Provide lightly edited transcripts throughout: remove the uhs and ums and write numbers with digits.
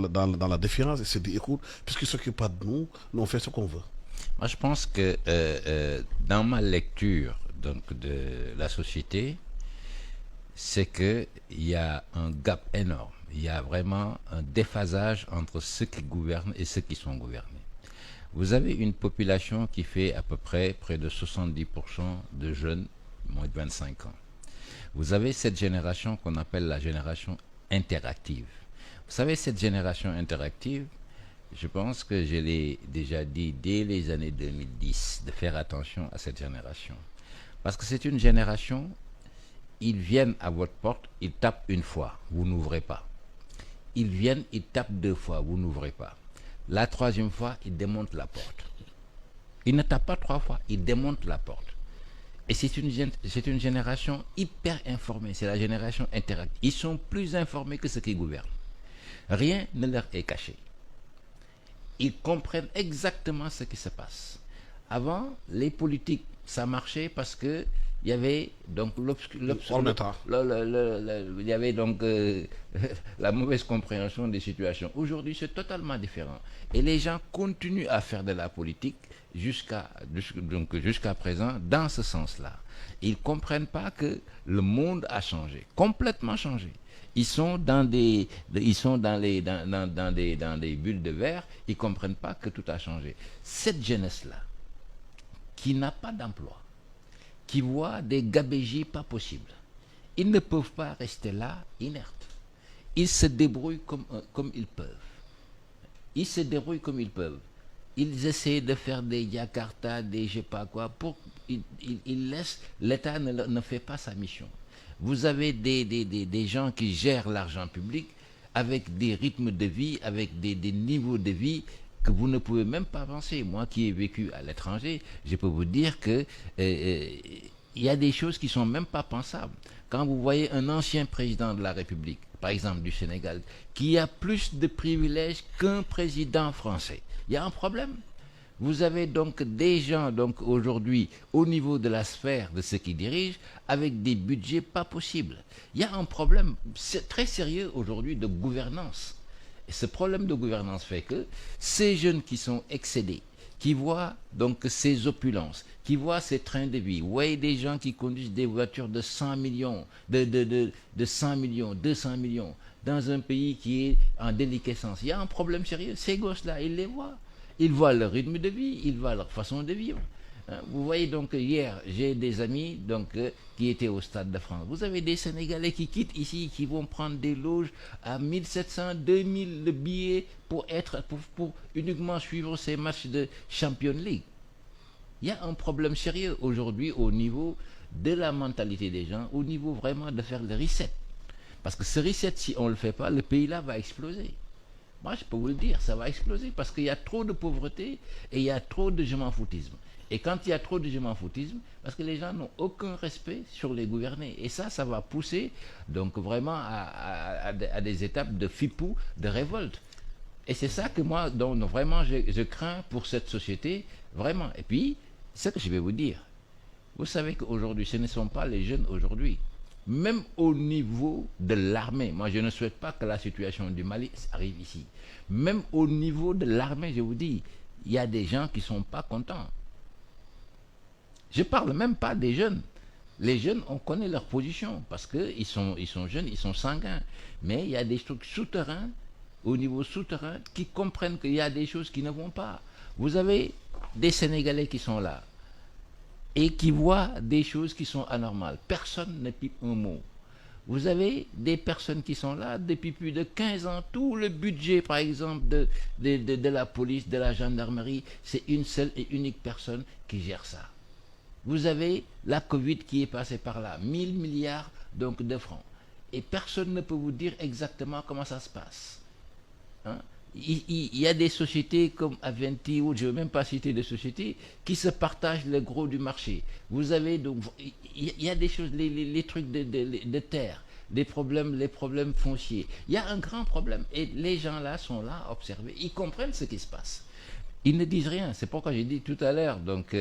dans la défiance et se dit, écoute, puisqu'il ne s'occupe pas de nous, nous on fait ce qu'on veut. Moi, je pense que dans ma lecture donc, de la société, c'est qu'il y a un gap énorme. Il y a vraiment un déphasage entre ceux qui gouvernent et ceux qui sont gouvernés. Vous avez une population qui fait à peu près de 70% de jeunes moins de 25 ans. Vous avez cette génération qu'on appelle la génération interactive. Vous savez, cette génération interactive, je pense que je l'ai déjà dit dès les années 2010, de faire attention à cette génération. Parce que c'est une génération, ils viennent à votre porte, ils tapent une fois, vous n'ouvrez pas. Ils viennent, ils tapent deux fois, vous n'ouvrez pas. La troisième fois, ils démontent la porte. Ils ne tapent pas trois fois, ils démontent la porte. Et c'est une génération hyper informée, c'est la génération interactive. Ils sont plus informés que ceux qui gouvernent. Rien ne leur est caché. Ils comprennent exactement ce qui se passe. Avant, les politiques, ça marchait parce que il y avait donc il y avait donc la mauvaise compréhension des situations. Aujourd'hui, c'est totalement différent. Et les gens continuent à faire de la politique jusqu'à présent dans ce sens-là. Ils ne comprennent pas que le monde a changé, complètement changé. Ils sont dans des bulles de verre, ils ne comprennent pas que tout a changé. Cette jeunesse-là, qui n'a pas d'emploi, qui voient des gabégies pas possibles. Ils ne peuvent pas rester là, inertes. Ils se débrouillent comme ils peuvent. Ils se débrouillent comme ils peuvent. Ils essaient de faire des Jakarta, des je sais pas quoi, ils laissent, l'État ne fait pas sa mission. Vous avez des gens qui gèrent l'argent public avec des rythmes de vie, avec des niveaux de vie que vous ne pouvez même pas penser. Moi qui ai vécu à l'étranger, je peux vous dire que il y a des choses qui ne sont même pas pensables. Quand vous voyez un ancien président de la République, par exemple du Sénégal, qui a plus de privilèges qu'un président français, il y a un problème. Vous avez donc des gens donc aujourd'hui au niveau de la sphère de ceux qui dirigent avec des budgets pas possibles. Il y a un problème très sérieux aujourd'hui de gouvernance. Et ce problème de gouvernance fait que ces jeunes qui sont excédés, qui voient donc ces opulences, qui voient ces trains de vie, voient des gens qui conduisent des voitures de 100 millions, de 100 millions, 200 millions, dans un pays qui est en déliquescence. Il y a un problème sérieux. Ces gosses-là, ils les voient. Ils voient leur rythme de vie, ils voient leur façon de vivre. Vous voyez donc hier, j'ai des amis donc, qui étaient au Stade de France. Vous avez des Sénégalais qui quittent ici, qui vont prendre des loges à 1700, 2000 le billet pour uniquement suivre ces matchs de Champions League. Il y a un problème sérieux aujourd'hui au niveau de la mentalité des gens, au niveau vraiment de faire le reset. Parce que ce reset, si on ne le fait pas, le pays là va exploser. Moi, je peux vous le dire, ça va exploser parce qu'il y a trop de pauvreté et il y a trop de je m'en foutisme. Et quand il y a trop de je m'en foutisme, parce que les gens n'ont aucun respect sur les gouvernés. Et ça va pousser donc vraiment à des étapes de fipou, de révolte. Et c'est ça que moi, donc, vraiment, je crains pour cette société, vraiment. Et puis, ce que je vais vous dire, vous savez qu'aujourd'hui, ce ne sont pas les jeunes aujourd'hui. Même au niveau de l'armée, moi je ne souhaite pas que la situation du Mali arrive ici. Même au niveau de l'armée, je vous dis, il y a des gens qui ne sont pas contents. Je ne parle même pas des jeunes. Les jeunes, on connaît leur position parce qu'ils sont jeunes, ils sont sanguins. Mais il y a des trucs souterrains, au niveau souterrain, qui comprennent qu'il y a des choses qui ne vont pas. Vous avez des Sénégalais qui sont là et qui voient des choses qui sont anormales. Personne ne pipe un mot. Vous avez des personnes qui sont là depuis plus de 15 ans. Tout le budget, par exemple, de la police, de la gendarmerie, c'est une seule et unique personne qui gère ça. Vous avez la Covid qui est passée par là, 1000 milliards donc, de francs. Et personne ne peut vous dire exactement comment ça se passe. Hein? Il y a des sociétés comme Aventi, ou je ne veux même pas citer de sociétés, qui se partagent le gros du marché. Vous avez donc, il y a des choses, les trucs de terre, les problèmes fonciers. Il y a un grand problème. Et les gens là sont là à observer. Ils comprennent ce qui se passe. Ils ne disent rien. C'est pourquoi j'ai dit tout à l'heure, donc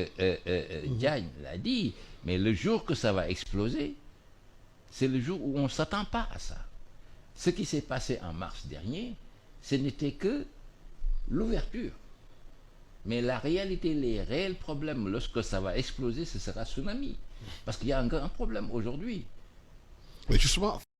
Diagne l'a dit, mais le jour que ça va exploser, c'est le jour où on ne s'attend pas à ça. Ce qui s'est passé en mars dernier, ce n'était que l'ouverture. Mais la réalité, les réels problèmes, lorsque ça va exploser, ce sera tsunami. Parce qu'il y a un grand problème aujourd'hui. Mais justement,